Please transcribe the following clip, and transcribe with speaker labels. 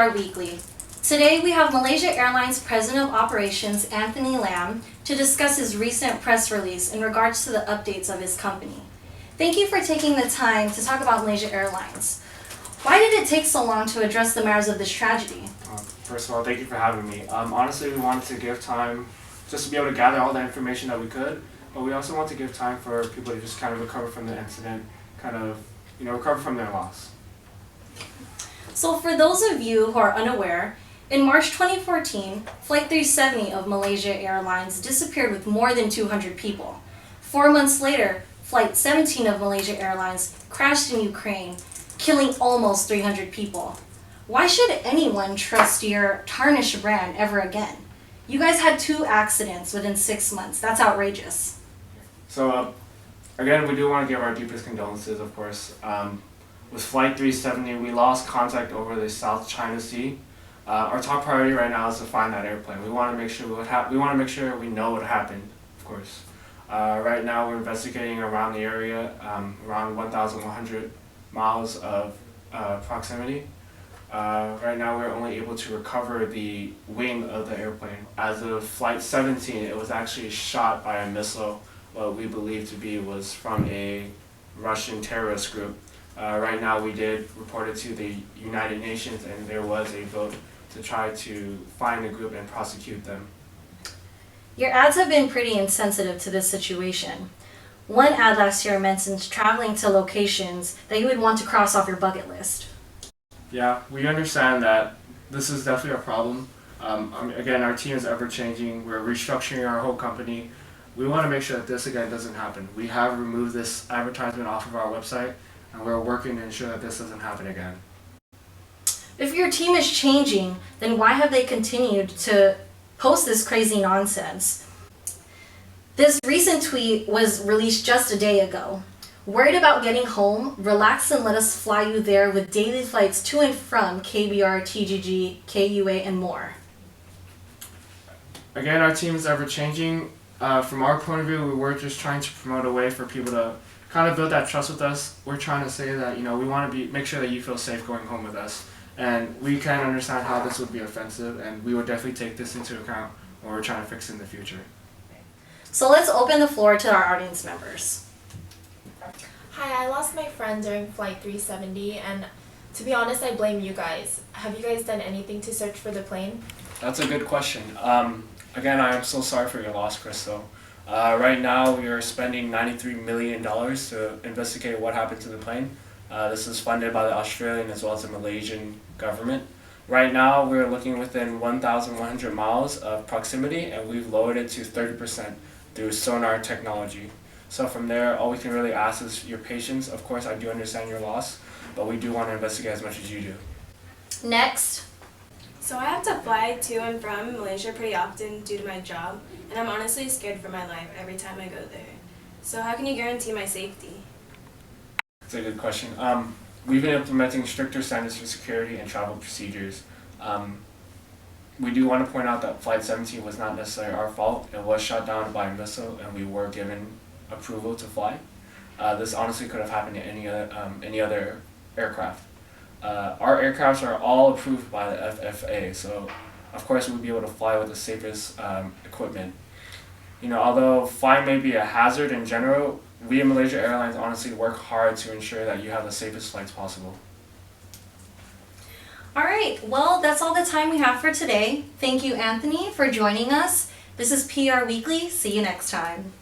Speaker 1: PR Weekly. Today we have Malaysia Airlines President of Operations Anthony Lam to discuss his recent press release in regards to the updates of his company. Thank you for taking the time to talk about Malaysia Airlines. Why did it take so long to address the matters of this tragedy?
Speaker 2: First of all, thank you for having me. Honestly, we wanted to give time just to be able to gather all the information that we could, but we also want to give time for people to just kind of recover from the incident, recover from their loss.
Speaker 1: So for those of you who are unaware, in March 2014, Flight 370 of Malaysia Airlines disappeared with more than 200 people. 4 months later, Flight 17 of Malaysia Airlines crashed in Ukraine, killing almost 300 people. Why should anyone trust your tarnished brand ever again? You guys had 2 accidents within 6 months. That's outrageous.
Speaker 2: So, again, we do want to give our deepest condolences, of course. With Flight 370, we lost contact over the South China Sea. Our top priority right now is to find that airplane. We want to make sure we know what happened, of course. Right now, we're investigating around the area, around 1,100 miles of proximity. Right now, we're only able to recover the wing of the airplane. As of Flight 17, it was actually shot by a missile, what we believe to be was from a Russian terrorist group. Right now, we did report it to the United Nations, and there was a vote to try to find the group and prosecute them.
Speaker 1: Your ads have been pretty insensitive to this situation. One ad last year mentions traveling to locations that you would want to cross off your bucket list.
Speaker 2: Yeah, we understand that this is definitely a problem. Again, our team is ever changing. We're restructuring our whole company. We want to make sure that this again doesn't happen. We have removed this advertisement off of our website, and we're working to ensure that this doesn't happen again.
Speaker 1: If your team is changing, then why have they continued to post this crazy nonsense? This recent tweet was released just a day ago. Worried about getting home? Relax and let us fly you there with daily flights to and from KBR, TGG, KUA, and more.
Speaker 2: Again, our team is ever changing. From our point of view, we're just trying to promote a way for people to kind of build that trust with us. We're trying to say that, we want to make sure that you feel safe going home with us. And we can understand how this would be offensive, and we would definitely take this into account when we're trying to fix it in the future.
Speaker 1: So let's open the floor to our audience members.
Speaker 3: Hi, I lost my friend during Flight 370, and to be honest, I blame you guys. Have you guys done anything to search for the plane?
Speaker 2: That's a good question. Again, I am so sorry for your loss, Crystal. Right now, we are spending $93 million to investigate what happened to the plane. This is funded by the Australian as well as the Malaysian government. Right now, we're looking within 1,100 miles of proximity, and we've lowered it to 30% through sonar technology. So from there, all we can really ask is your patience. Of course, I do understand your loss, but we do want to investigate as much as you do.
Speaker 1: Next.
Speaker 4: So I have to fly to and from Malaysia pretty often due to my job, and I'm honestly scared for my life every time I go there. So how can you guarantee my safety?
Speaker 2: That's a good question. We've been implementing stricter standards for security and travel procedures. We do want to point out that Flight 17 was not necessarily our fault. It was shot down by a missile, and we were given approval to fly. This honestly could have happened to any other aircraft. Our aircrafts are all approved by the FFA, so of course we'll be able to fly with the safest equipment. Although flying may be a hazard in general, we at Malaysia Airlines honestly work hard to ensure that you have the safest flights possible.
Speaker 1: All right, well, that's all the time we have for today. Thank you, Anthony, for joining us. This is PR Weekly. See you next time.